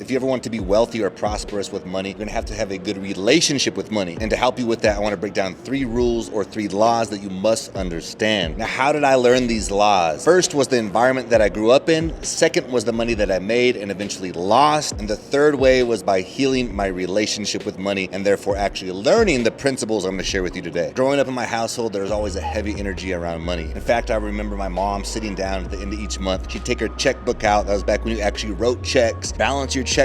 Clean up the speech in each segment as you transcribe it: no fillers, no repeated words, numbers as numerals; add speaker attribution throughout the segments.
Speaker 1: If you ever want to be wealthy or prosperous with money, you're gonna have a good relationship with money. And to help you with that, I wanna break down 3 rules or 3 laws that you must understand. Now, how did I learn these laws? First was the environment that I grew up in. Second was the money that I made and eventually lost. And the third way was by healing my relationship with money and therefore actually learning the principles I'm gonna share with you today. Growing up in my household, there was always a heavy energy around money. In fact, I remember my mom sitting down at the end of each month. She'd take her checkbook out. That was back when you actually wrote checks, balance your checkbook,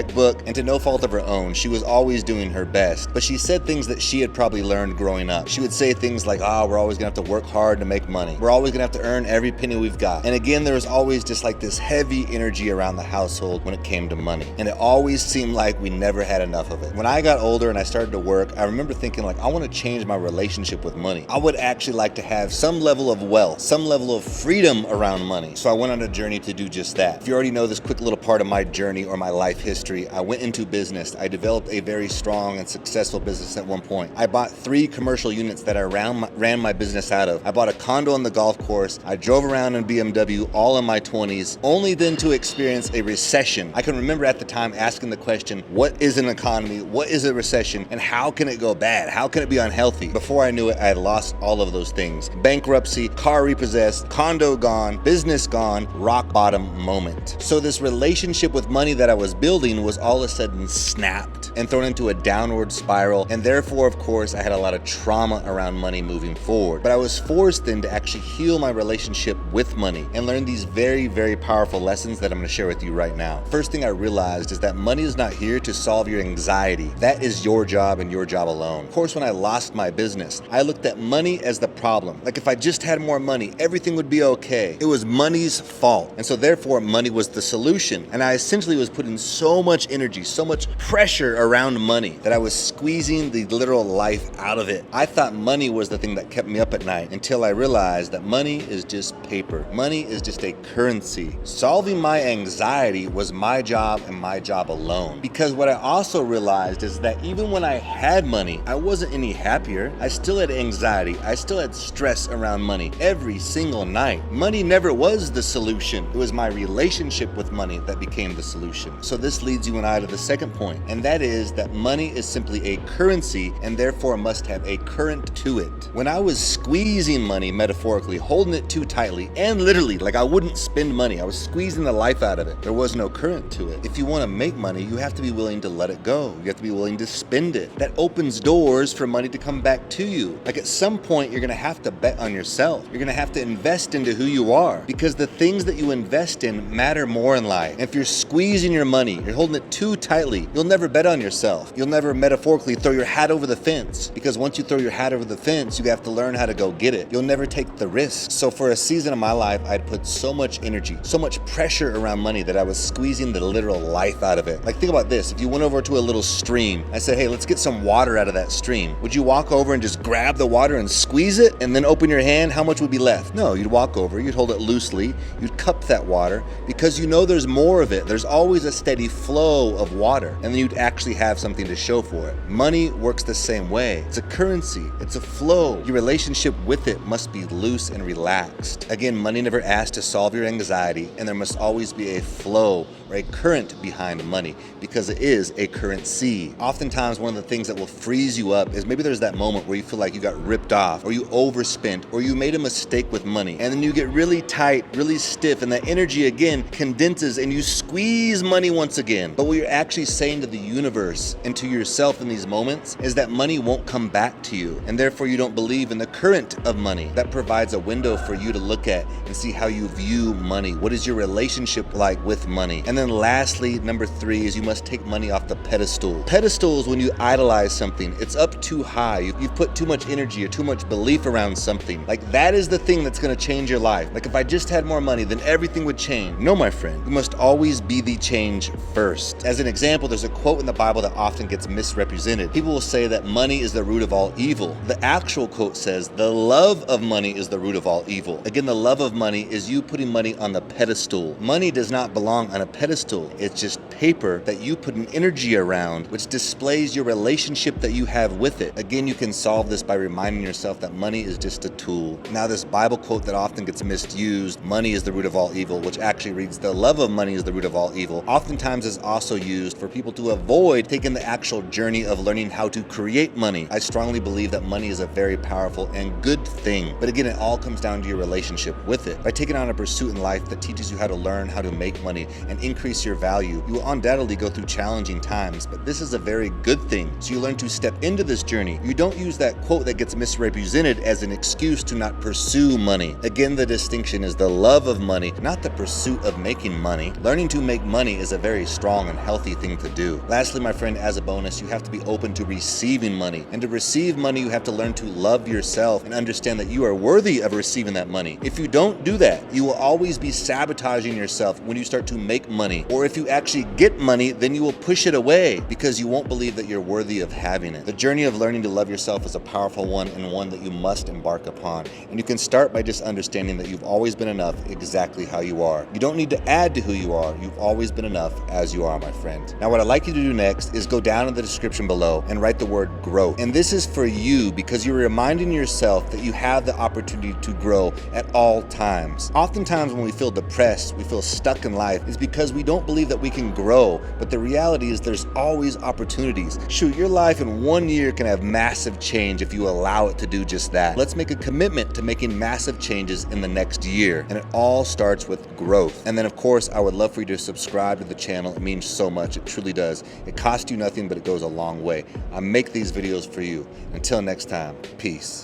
Speaker 1: and to no fault of her own, she was always doing her best. But she said things that she had probably learned growing up. She would say things like, we're always gonna have to work hard to make money. We're always gonna have to earn every penny we've got. And again, there was always just like this heavy energy around the household when it came to money. And it always seemed like we never had enough of it. When I got older and I started to work, I remember thinking like, I wanna change my relationship with money. I would actually like to have some level of wealth, some level of freedom around money. So I went on a journey to do just that. If you already know this quick little part of my journey or my life history, I went into business. I developed a very strong and successful business at one point. I bought 3 commercial units that I ran my business out of. I bought a condo on the golf course. I drove around in BMW all in my 20s, only then to experience a recession. I can remember at the time asking the question, what is an economy? What is a recession? And how can it go bad? How can it be unhealthy? Before I knew it, I had lost all of those things. Bankruptcy, car repossessed, condo gone, business gone, rock bottom moment. So this relationship with money that I was building was all of a sudden snapped and thrown into a downward spiral. And therefore, of course, I had a lot of trauma around money moving forward. But I was forced then to actually heal my relationship with money and learn these very, very powerful lessons that I'm gonna share with you right now. First thing I realized is that money is not here to solve your anxiety. That is your job and your job alone. Of course, when I lost my business, I looked at money as the problem. Like if I just had more money, everything would be okay. It was money's fault. And so therefore, money was the solution. And I essentially was putting so much energy, so much pressure around money that I was squeezing the literal life out of it. I thought money was the thing that kept me up at night until I realized that money is just paper. Money is just a currency. Solving my anxiety was my job and my job alone. Because what I also realized is that even when I had money, I wasn't any happier. I still had anxiety. I still had stress around money every single night. Money never was the solution. It was my relationship with money that became the solution. So this leads you and I to the second point, and that is that money is simply a currency and therefore must have a current to it. When I was squeezing money metaphorically, holding it too tightly, and literally, like I wouldn't spend money, I was squeezing the life out of it. There was no current to it. If you want to make money, you have to be willing to let it go. You have to be willing to spend it. That opens doors for money to come back to you. Like at some point, you're gonna have to bet on yourself. You're gonna have to invest into who you are because the things that you invest in matter more in life. If you're squeezing your money, you're holding it too tightly, you'll never bet on yourself. You'll never metaphorically throw your hat over the fence because once you throw your hat over the fence, you have to learn how to go get it. You'll never take the risk. So for a season of my life, I'd put so much energy, so much pressure around money that I was squeezing the literal life out of it. Like think about this. If you went over to a little stream, I said, hey, let's get some water out of that stream. Would you walk over and just grab the water and squeeze it and then open your hand? How much would be left? No, you'd walk over, you'd hold it loosely, you'd cup that water because you know there's more of it. There's always a steady flow of water and then you'd actually have something to show for it. Money works the same way. It's a currency, it's a flow. Your relationship with it must be loose and relaxed. Again, money never asked to solve your anxiety and there must always be a flow or a current behind money because it is a currency. Oftentimes, one of the things that will freeze you up is maybe there's that moment where you feel like you got ripped off or you overspent or you made a mistake with money and then you get really tight, really stiff and that energy again condenses and you squeeze money once again. But what you're actually saying to the universe and to yourself in these moments is that money won't come back to you and therefore you don't believe in the current of money. That provides a window for you to look at and see how you view money. What is your relationship like with money? And then lastly, number 3 is you must take money off the pedestal. Pedestal is when you idolize something. It's up too high. You've put too much energy or too much belief around something. Like that is the thing that's gonna change your life. Like if I just had more money, then everything would change. No, my friend, you must always be the change first. As an example, there's a quote in the Bible Bible that often gets misrepresented. People will say that money is the root of all evil. The actual quote says, the love of money is the root of all evil. Again, the love of money is you putting money on the pedestal. Money does not belong on a pedestal. It's just paper that you put an energy around, which displays your relationship that you have with it. Again, you can solve this by reminding yourself that money is just a tool. Now, this Bible quote that often gets misused, money is the root of all evil, which actually reads, the love of money is the root of all evil, oftentimes is also used for people to avoid taking the actual journey of learning how to create money. I strongly believe that money is a very powerful and good thing. But again, it all comes down to your relationship with it. By taking on a pursuit in life that teaches you how to learn how to make money and increase your value, you will undoubtedly go through challenging times, but this is a very good thing. So you learn to step into this journey. You don't use that quote that gets misrepresented as an excuse to not pursue money. Again, the distinction is the love of money, not the pursuit of making money. Learning to make money is a very strong and healthy thing to do. Lastly, my friend, as a bonus, you have to be open to receiving money. And to receive money, you have to learn to love yourself and understand that you are worthy of receiving that money. If you don't do that, you will always be sabotaging yourself when you start to make money. Or if you actually get money, then you will push it away because you won't believe that you're worthy of having it. The journey of learning to love yourself is a powerful one and one that you must embark upon. And you can start by just understanding that you've always been enough exactly how you are. You don't need to add to who you are. You've always been enough as you are, my friend. Now, what I'd like you to do next is go down in the description below and write the word growth. And this is for you because you're reminding yourself that you have the opportunity to grow at all times. Oftentimes when we feel depressed, we feel stuck in life, is because we don't believe that we can grow. But the reality is there's always opportunities. Shoot, your life in 1 year can have massive change if you allow it to do just that. Let's make a commitment to making massive changes in the next year. And it all starts with growth. And then of course, I would love for you to subscribe to the channel. It means so much. It truly does. It costs you nothing, but it goes a long way. I make these videos for you. Until next time, peace.